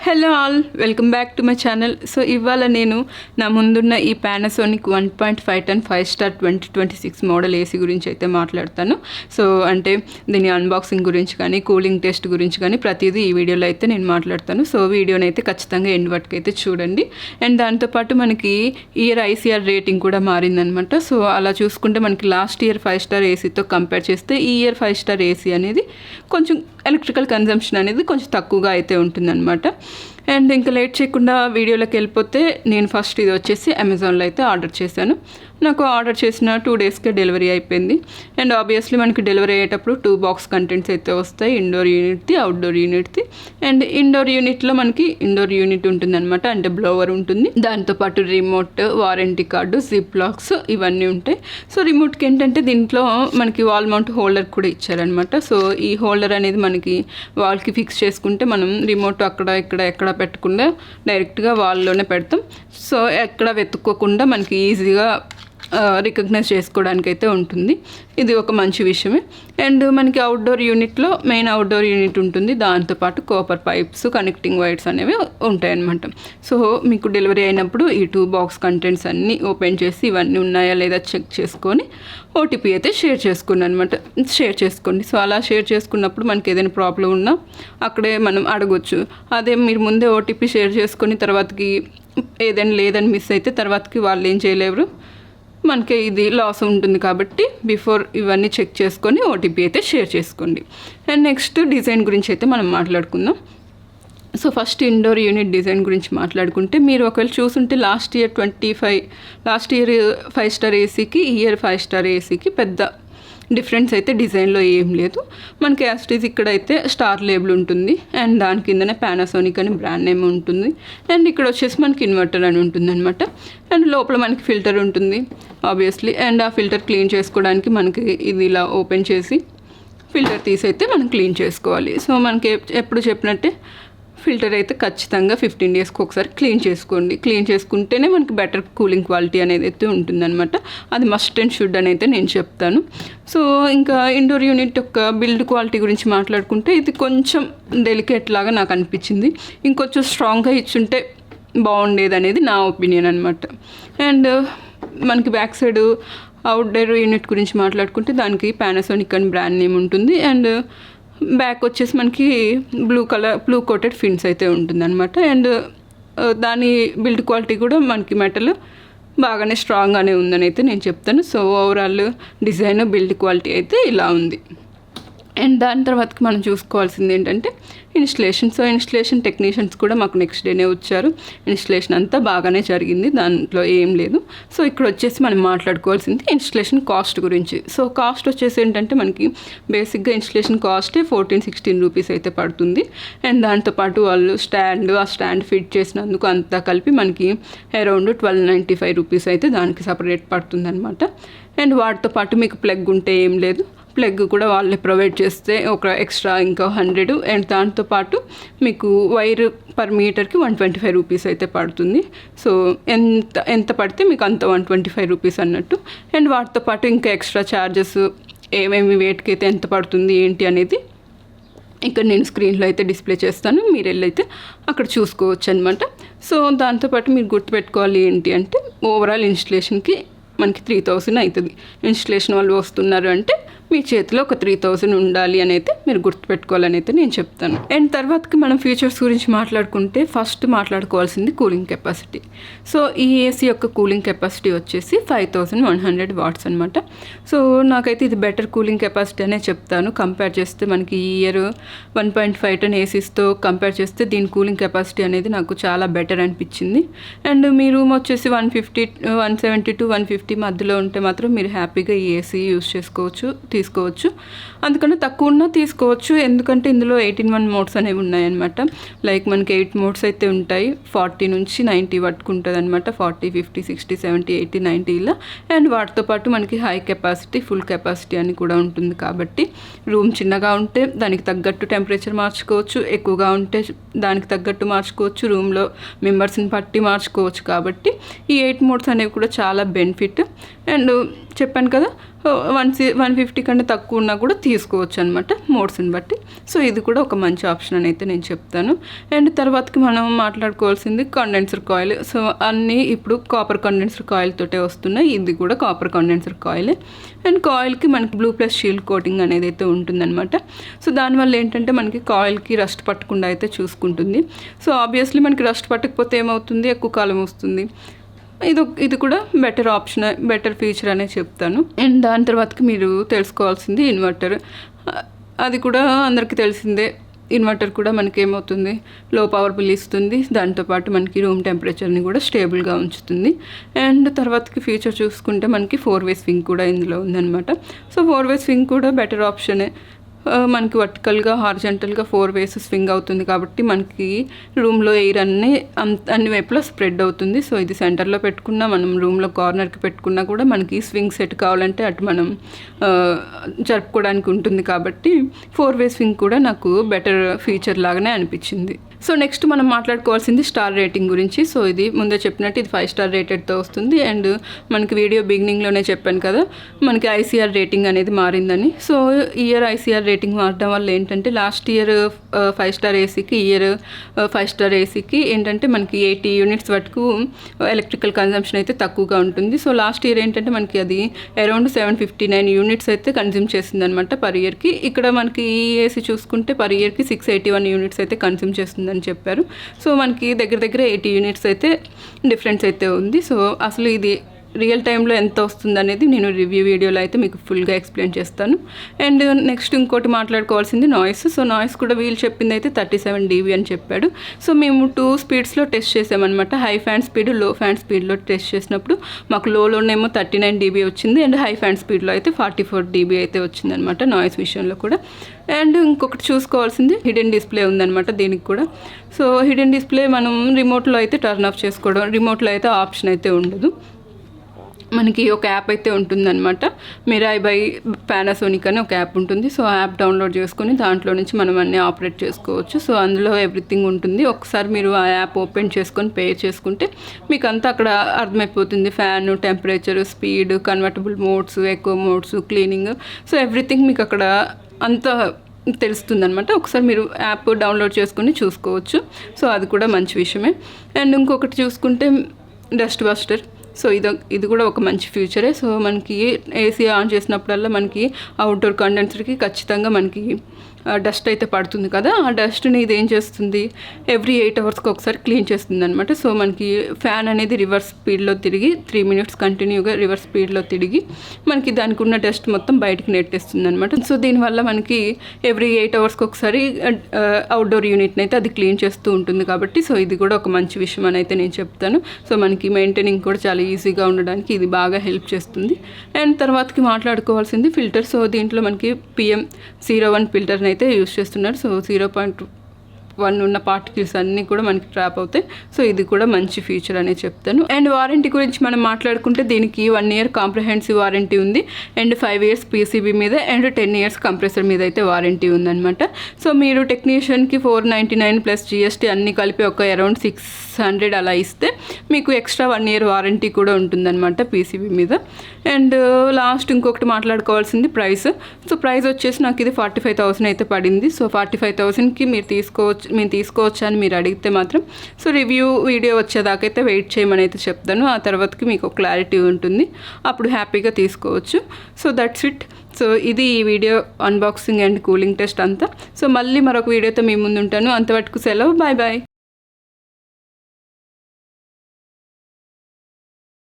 Hello all, welcome back to my channel. So ఇవాళ నేను నా ముందున్న ఈ పానాసోనిక్ 1.5 టన్ 5 స్టార్ 2026 మోడల్ ఏసీ గురించి అయితే మాట్లాడతాను. సో అంటే దీని అన్బాక్సింగ్ గురించి కానీ కూలింగ్ టెస్ట్ గురించి కానీ ప్రతిదీ ఈ వీడియోలో అయితే నేను మాట్లాడతాను. సో వీడియోని అయితే ఖచ్చితంగా ఎండ్ వరకు అయితే చూడండి. అండ్ దాంతోపాటు మనకి ఇయర్ ఐసీఆర్ రేటింగ్ కూడా మారిందనమాట. సో అలా చూసుకుంటే మనకి లాస్ట్ ఇయర్ 5 స్టార్ ఏసీతో కంపేర్ చేస్తే ఈ ఇయర్ 5 స్టార్ ఏసీ అనేది కొంచెం ఎలక్ట్రికల్ కన్జంప్షన్ అనేది కొంచెం తక్కువగా అయితే ఉంటుందన్నమాట. అండ్ ఇంకా లేట్ చేయకుండా వీడియోలోకి వెళ్ళిపోతే నేను ఫస్ట్ ఇది వచ్చేసి అమెజాన్లో అయితే ఆర్డర్ చేశాను. నాకు ఆర్డర్ చేసిన 2 డేస్కే డెలివరీ అయిపోయింది. అండ్ ఆబ్వియస్లీ మనకి డెలివరీ అయ్యేటప్పుడు 2 బాక్స్ కంటెంట్స్ అయితే వస్తాయి, ఇండోర్ యూనిట్ది, అవుట్డోర్ యూనిట్ది. అండ్ ఇండోర్ యూనిట్లో మనకి ఇండోర్ యూనిట్ ఉంటుందన్నమాట, అంటే బ్లోవర్ ఉంటుంది, దాంతోపాటు remote, warranty card, zip lakhs ఇవన్నీ ఉంటాయి. సో రిమోట్కి ఏంటంటే దీంట్లో మనకి వాల్ మౌంట్ హోల్డర్ కూడా ఇచ్చారనమాట. సో ఈ హోల్డర్ అనేది మనకి వాల్కి ఫిక్స్ చేసుకుంటే మనం రిమోట్ అక్కడ ఎక్కడ పెట్టకుండా డైరెక్ట్గా వాల్లోనే పెడతాం. సో ఎక్కడ వెతుక్కోకుండా మనకి ఈజీగా రికగ్నైజ్ చేసుకోవడానికి అయితే ఉంటుంది. ఇది ఒక మంచి విషయమే. అండ్ మనకి అవుట్డోర్ యూనిట్లో మెయిన్ అవుట్డోర్ యూనిట్ ఉంటుంది, దాంతోపాటు కాపర్ పైప్స్, కనెక్టింగ్ వైర్స్ అనేవి ఉంటాయన్నమాట. సో మీకు డెలివరీ అయినప్పుడు ఈ 2 బాక్స్ కంటెంట్స్ అన్నీ ఓపెన్ చేసి ఇవన్నీ ఉన్నాయా లేదా చెక్ చేసుకొని ఓటీపీ అయితే షేర్ చేసుకోండి. సో అలా షేర్ చేసుకున్నప్పుడు మనకి ఏదైనా ప్రాబ్లం ఉన్నా అక్కడే మనం అడగొచ్చు. అదే మీరు ముందే ఓటీపీ షేర్ చేసుకొని తర్వాతకి ఏదైనా లేదని మిస్ అయితే తర్వాతకి వాళ్ళు ఏం చేయలేరు, మనకి ఇది లాస్ ఉంటుంది. కాబట్టి బిఫోర్ ఇవన్నీ చెక్ చేసుకొని ఓటీపీ అయితే షేర్ చేసుకోండి. అండ్ నెక్స్ట్ డిజైన్ గురించి అయితే మనం మాట్లాడుకుందాం. So first indoor unit design గురించి మాట్లాడుకుంటే మీరు ఒకవేళ చూసుంటే లాస్ట్ ఇయర్ 5 స్టార్ ఏసీకి ఈ ఇయర్ 5 స్టార్ ఏసీకి పెద్ద డిఫరెన్స్ అయితే డిజైన్లో ఏం లేదు. మనకి యాస్టీజ్ ఇక్కడైతే స్టార్ లేబుల్ ఉంటుంది అండ్ దాని కిందనే పానాసోనిక్ అని బ్రాండ్ నేమ్ ఉంటుంది. అండ్ ఇక్కడ వచ్చేసి మనకి ఇన్వర్టర్ అని ఉంటుంది అనమాట. అండ్ లోపల మనకి ఫిల్టర్ ఉంటుంది ఆబ్వియస్లీ. అండ్ ఆ ఫిల్టర్ క్లీన్ చేసుకోవడానికి మనకి ఇది ఇలా ఓపెన్ చేసి ఫిల్టర్ తీసి అయితే మనం క్లీన్ చేసుకోవాలి. సో మనకి ఎప్పుడు చెప్పినట్టే ఫిల్టర్ అయితే ఖచ్చితంగా 15 డేస్కి ఒకసారి క్లీన్ చేసుకోండి. క్లీన్ చేసుకుంటేనే మనకి బెటర్ కూలింగ్ క్వాలిటీ అనేది అయితే ఉంటుందన్నమాట. అది మస్ట్ అండ్ షుడ్ అని అయితే నేను చెప్తాను. సో ఇంకా ఇండోర్ యూనిట్ యొక్క బిల్డ్ క్వాలిటీ గురించి మాట్లాడుకుంటే ఇది కొంచెం డెలికేట్ లాగా నాకు అనిపించింది. ఇంకొంచెం స్ట్రాంగ్గా ఇచ్చుంటే బాగుండేది అనేది నా ఒపీనియన్ అనమాట. అండ్ మనకి బ్యాక్ సైడ్ అవుట్డోర్ యూనిట్ గురించి మాట్లాడుకుంటే దానికి పానాసోనిక్ అని బ్రాండ్ నేమ్ ఉంటుంది. అండ్ బ్యాక్ వచ్చేసి మనకి బ్లూ కోటెడ్ ఫిన్స్ అయితే ఉంటుందన్నమాట. అండ్ దాని బిల్డ్ క్వాలిటీ కూడా మనకి మెటల్ బాగానే స్ట్రాంగ్గానే ఉందని అయితే నేను చెప్తాను. So overall design build quality అయితే ఇలా ఉంది. అండ్ దాని తర్వాతకి మనం చూసుకోవాల్సింది ఏంటంటే ఇన్స్టలేషన్. సో ఇన్స్టలేషన్ టెక్నీషియన్స్ కూడా మాకు నెక్స్ట్ డేనే వచ్చారు. ఇన్స్టలేషన్ అంతా బాగానే జరిగింది, దాంట్లో ఏం లేదు. సో ఇక్కడ వచ్చేసి మనం మాట్లాడుకోవాల్సింది ఇన్స్టలేషన్ కాస్ట్ గురించి. సో కాస్ట్ వచ్చేసి ఏంటంటే మనకి బేసిక్గా ఇన్స్టలేషన్ కాస్టే 14-16 రూపీస్ అయితే పడుతుంది. అండ్ దాంతోపాటు వాళ్ళు ఆ స్టాండ్ ఫిట్ చేసినందుకు అంతా కలిపి మనకి అరౌండ్ 1295 రూపీస్ అయితే దానికి సపరేట్ పడుతుంది అనమాట. అండ్ వాటితో పాటు మీకు ప్లగ్ ఉంటే ఏం లేదు, ప్లగ్ కూడా వాళ్ళే ప్రొవైడ్ చేస్తే ఒక ఎక్స్ట్రా ఇంకా 100. అండ్ దాంతోపాటు మీకు వైర్ పర్ మీటర్కి 125 రూపీస్ అయితే పడుతుంది. సో ఎంత పడితే మీకు అంత 125 రూపీస్ అన్నట్టు. అండ్ వాటితో పాటు ఇంకా ఎక్స్ట్రా ఛార్జెస్ ఏమేమి వేటికి అయితే ఎంత పడుతుంది ఏంటి అనేది ఇక్కడ నేను స్క్రీన్లో అయితే డిస్ప్లే చేస్తాను, మీరు వెళ్ళైతే అక్కడ చూసుకోవచ్చు అనమాట. సో దాంతోపాటు మీరు గుర్తుపెట్టుకోవాలి ఏంటి అంటే ఓవరాల్ ఇన్స్టలేషన్కి మనకి 3000 అవుతుంది. ఇన్స్టలేషన్ వాళ్ళు వస్తున్నారు అంటే మీ చేతిలో ఒక 3000 ఉండాలి అని అయితే మీరు గుర్తుపెట్టుకోవాలని అయితే నేను చెప్తాను. అండ్ తర్వాతకి మనం ఫీచర్స్ గురించి మాట్లాడుకుంటే ఫస్ట్ మాట్లాడుకోవాల్సింది కూలింగ్ కెపాసిటీ. సో ఈ ఏసీ యొక్క కూలింగ్ కెపాసిటీ వచ్చేసి 5100 వాట్స్ అనమాట. సో నాకైతే ఇది బెటర్ కూలింగ్ కెపాసిటీ అనే చెప్తాను. కంపేర్ చేస్తే మనకి ఈ ఇయర్ 1.5 టన్ ఏసీస్తో కంపేర్ చేస్తే దీని కూలింగ్ కెపాసిటీ అనేది నాకు చాలా బెటర్ అనిపించింది. అండ్ మీ రూమ్ వచ్చేసి 170 to 150 మధ్యలో ఉంటే మాత్రం మీరు హ్యాపీగా ఈ ఏసీ యూస్ తీసుకోవచ్చు. అందుకని తక్కువ ఉన్నా తీసుకోవచ్చు, ఎందుకంటే ఇందులో 18 మోడ్స్ అనేవి ఉన్నాయన్నమాట. లైక్ మనకి 8 మోడ్స్ అయితే ఉంటాయి, 40 నుంచి 90 వరకు ఉంటుంది అనమాట. 40, 50, 60, 70, 80, 90 ఇలా. అండ్ వాటితో పాటు మనకి హై కెపాసిటీ, ఫుల్ కెపాసిటీ అని కూడా ఉంటుంది. కాబట్టి రూమ్ చిన్నగా ఉంటే దానికి తగ్గట్టు టెంపరేచర్ మార్చుకోవచ్చు, ఎక్కువగా ఉంటే దానికి తగ్గట్టు మార్చుకోవచ్చు, రూమ్లో మెంబర్స్ని బట్టి మార్చుకోవచ్చు. కాబట్టి ఈ 8 మోడ్స్ అనేవి కూడా చాలా బెనిఫిట్. అండ్ చెప్పాను కదా 150 కంటే తక్కువ ఉన్నా కూడా తీసుకోవచ్చు అనమాట మోడ్స్ని బట్టి. సో ఇది కూడా ఒక మంచి ఆప్షన్ అని అయితే నేను చెప్తాను. అండ్ తర్వాతకి మనం మాట్లాడుకోవాల్సింది కండెన్సర్ కాయిల్. సో అన్నీ ఇప్పుడు కాపర్ కండెన్సర్ కాయిల్ తోటే వస్తున్నాయి. ఇది కూడా కాపర్ కండెన్సర్ కాయిలే. అండ్ కాయిల్కి మనకి బ్లూ ప్లస్ షీల్డ్ కోటింగ్ అనేది అయితే ఉంటుందన్నమాట. సో దానివల్ల ఏంటంటే మనకి కాయిల్కి రస్ట్ పట్టకుండా అయితే చూసుకుంటుంది. సో ఆబ్వియస్లీ మనకి రస్ట్ పట్టకపోతే ఏమవుతుంది, ఎక్కువ కాలం వస్తుంది. ఇది కూడా బెటర్ ఆప్షన్, బెటర్ ఫీచర్ అనే చెప్తాను. అండ్ దాని తర్వాతకి మీరు తెలుసుకోవాల్సింది ఇన్వర్టర్. అది కూడా అందరికీ తెలిసిందే. ఇన్వర్టర్ కూడా మనకి ఏమవుతుంది, లో పవర్ బిల్ ఇస్తుంది. దాంతోపాటు మనకి రూమ్ టెంపరేచర్ని కూడా స్టేబుల్గా ఉంచుతుంది. అండ్ తర్వాతకి ఫీచర్ చూసుకుంటే మనకి 4-వే స్వింగ్ కూడా ఇందులో ఉందన్నమాట. సో 4-వే స్వింగ్ కూడా బెటర్ ఆప్షనే. మనకి వర్టికల్గా హారిజంటల్గా 4 వేస్ స్వింగ్ అవుతుంది కాబట్టి మనకి రూమ్లో ఎయిర్ అన్ని వైపులా స్ప్రెడ్ అవుతుంది. సో ఇది సెంటర్లో పెట్టుకున్నా, మనం రూమ్లో కార్నర్కి పెట్టుకున్నా కూడా మనకి స్వింగ్ సెట్ కావాలంటే అటు మనం జరుపుకోవడానికి ఉంటుంది. కాబట్టి 4-వే స్వింగ్ కూడా నాకు బెటర్ ఫీచర్ లాగానే అనిపించింది. సో నెక్స్ట్ మనం మాట్లాడుకోవాల్సింది స్టార్ రేటింగ్ గురించి. సో ఇది ముందే చెప్పినట్టు ఇది 5 స్టార్ రేటెడ్తో వస్తుంది. అండ్ మనకి వీడియో బిగినింగ్లోనే చెప్పాను కదా మనకి ఐసీఆర్ రేటింగ్ అనేది మారిందని. సో ఇయర్ ఐసీఆర్ రేటింగ్ మారడం వల్ల ఏంటంటే లాస్ట్ ఇయర్ 5 స్టార్ ఏసీకి ఇయర్ 5 స్టార్ ఏసీకి ఏంటంటే మనకి 80 యూనిట్స్ వరకు ఎలక్ట్రికల్ కన్జంప్షన్ అయితే తక్కువగా ఉంటుంది. సో లాస్ట్ ఇయర్ ఏంటంటే మనకి అది అరౌండ్ 759 యూనిట్స్ అయితే కన్జ్యూమ్ చేస్తుంది అనమాట పర్ ఇయర్కి. ఇక్కడ మనకి ఈ ఏసీ చూసుకుంటే పర్ ఇయర్కి 681 యూనిట్స్ అయితే కన్జ్యూమ్ చేస్తుంది అని చెప్పారు. సో మనకి దగ్గర 80 యూనిట్స్ అయితే డిఫరెన్స్ అయితే ఉంది. సో అసలు ఇది రియల్ టైంలో ఎంత వస్తుంది అనేది నేను రివ్యూ వీడియోలో అయితే మీకు ఫుల్గా ఎక్స్ప్లెయిన్ చేస్తాను. అండ్ నెక్స్ట్ ఇంకోటి మాట్లాడుకోవాల్సింది నాయిస్. సో నాయిస్ కూడా వీళ్ళు చెప్పింది అయితే 37 dB అని చెప్పాడు. సో మేము 2 స్పీడ్స్లో టెస్ట్ చేసామన్నమాట. హై ఫ్యాన్ స్పీడ్, లో ఫ్యాన్ స్పీడ్లో టెస్ట్ చేసినప్పుడు మాకు లోనేమో 39 dB వచ్చింది. అండ్ హై ఫ్యాన్ స్పీడ్లో అయితే 44 dB అయితే వచ్చిందనమాట నాయిస్ విషయంలో కూడా. అండ్ ఇంకొకటి చూసుకోవాల్సింది హిడెన్ డిస్ప్లే ఉందన్నమాట దీనికి కూడా. సో హిడెన్ డిస్ప్లే మనం రిమోట్లో అయితే టర్న్ ఆఫ్ చేసుకోవడం, రిమోట్లో అయితే ఆప్షన్ అయితే ఉండదు. మనకి ఒక యాప్ అయితే ఉంటుందన్నమాట. మిరాయ్ బై పానాసోనిక్ అని ఒక యాప్ ఉంటుంది. సో ఆ యాప్ డౌన్లోడ్ చేసుకొని దాంట్లో నుంచి మనం అన్నీ ఆపరేట్ చేసుకోవచ్చు. సో అందులో ఎవ్రీథింగ్ ఉంటుంది. ఒకసారి మీరు ఆ యాప్ ఓపెన్ చేసుకొని పే చేసుకుంటే మీకు అంతా అక్కడ అర్థమైపోతుంది. Fan, temperature, speed, convertible modes, eco modes, cleaning, so everything మీకు అక్కడ అంతా తెలుస్తుంది అనమాట. ఒకసారి మీరు యాప్ డౌన్లోడ్ చేసుకొని చూసుకోవచ్చు. సో అది కూడా మంచి విషయమే. అండ్ ఇంకొకటి చూసుకుంటే డస్ట్ బస్టర్. సో ఇది కూడా ఒక మంచి ఫ్యూచరే. సో మనకి ఏసీ ఆన్ చేసినప్పుడల్లా మనకి అవుట్డోర్ కండెన్సర్కి ఖచ్చితంగా మనకి డస్ట్ అయితే పడుతుంది కదా. ఆ డస్ట్ని ఇది ఏం చేస్తుంది, ఎవ్రీ 8 అవర్స్కి ఒకసారి క్లీన్ చేస్తుంది అనమాట. సో మనకి ఫ్యాన్ అనేది రివర్స్ స్పీడ్లో తిరిగి 3 మినిట్స్ కంటిన్యూగా రివర్స్ స్పీడ్లో తిరిగి మనకి దానికి ఉన్న డస్ట్ మొత్తం బయటికి నెట్టేస్తుంది అనమాట. సో దీనివల్ల మనకి ఎవ్రీ 8 అవర్స్కి ఒకసారి అవుట్డోర్ యూనిట్ని అయితే అది క్లీన్ చేస్తూ ఉంటుంది కాబట్టి సో ఇది కూడా ఒక మంచి విషయం అని అయితే నేను చెప్తాను. సో మనకి మెయింటైనింగ్ కూడా చాలా ఈజీగా ఉండడానికి ఇది బాగా హెల్ప్ చేస్తుంది. అండ్ తర్వాతకి మాట్లాడుకోవాల్సింది ఫిల్టర్. సో దీంట్లో మనకి PM01 ఫిల్టర్ని అయితే యూజ్ చేస్తున్నారు. సో 0.1 ఉన్న పార్టికల్స్ అన్నీ కూడా మనకి ట్రాప్ అవుతాయి. సో ఇది కూడా మంచి ఫీచర్ అనే చెప్తాను. అండ్ వారంటీ గురించి మనం మాట్లాడుకుంటే దీనికి 1 ఇయర్ కాంప్రహెన్సివ్ వారంటీ ఉంది. అండ్ 5 ఇయర్స్ PCB మీద అండ్ 10 ఇయర్స్ కంప్రెసర్ మీద అయితే వారంటీ ఉందన్నమాట. సో మీరు టెక్నీషియన్కి 499 ప్లస్ GST అన్నీ కలిపి ఒక అరౌండ్ 600 అలా ఇస్తే మీకు ఎక్స్ట్రా 1 ఇయర్ వారంటీ కూడా ఉంటుందన్నమాట PCB మీద. అండ్ లాస్ట్ ఇంకొకటి మాట్లాడుకోవాల్సింది ప్రైస్. సో ప్రైస్ వచ్చేసి నాకు ఇది 45,000 అయితే పడింది. సో 45,000కి మేము తీసుకోవచ్చు అని మీరు అడిగితే మాత్రం సో రివ్యూ వీడియో వచ్చేదాకైతే వెయిట్ చేయమని అయితే చెప్తాను. ఆ తర్వాతకి మీకు క్లారిటీ ఉంటుంది, అప్పుడు హ్యాపీగా తీసుకోవచ్చు. So that's it. సో ఇది ఈ video unboxing and cooling test అంతా. సో మళ్ళీ మరొక వీడియోతో మీ ముందు ఉంటాను. అంతవరకు సెలవు. Bye bye.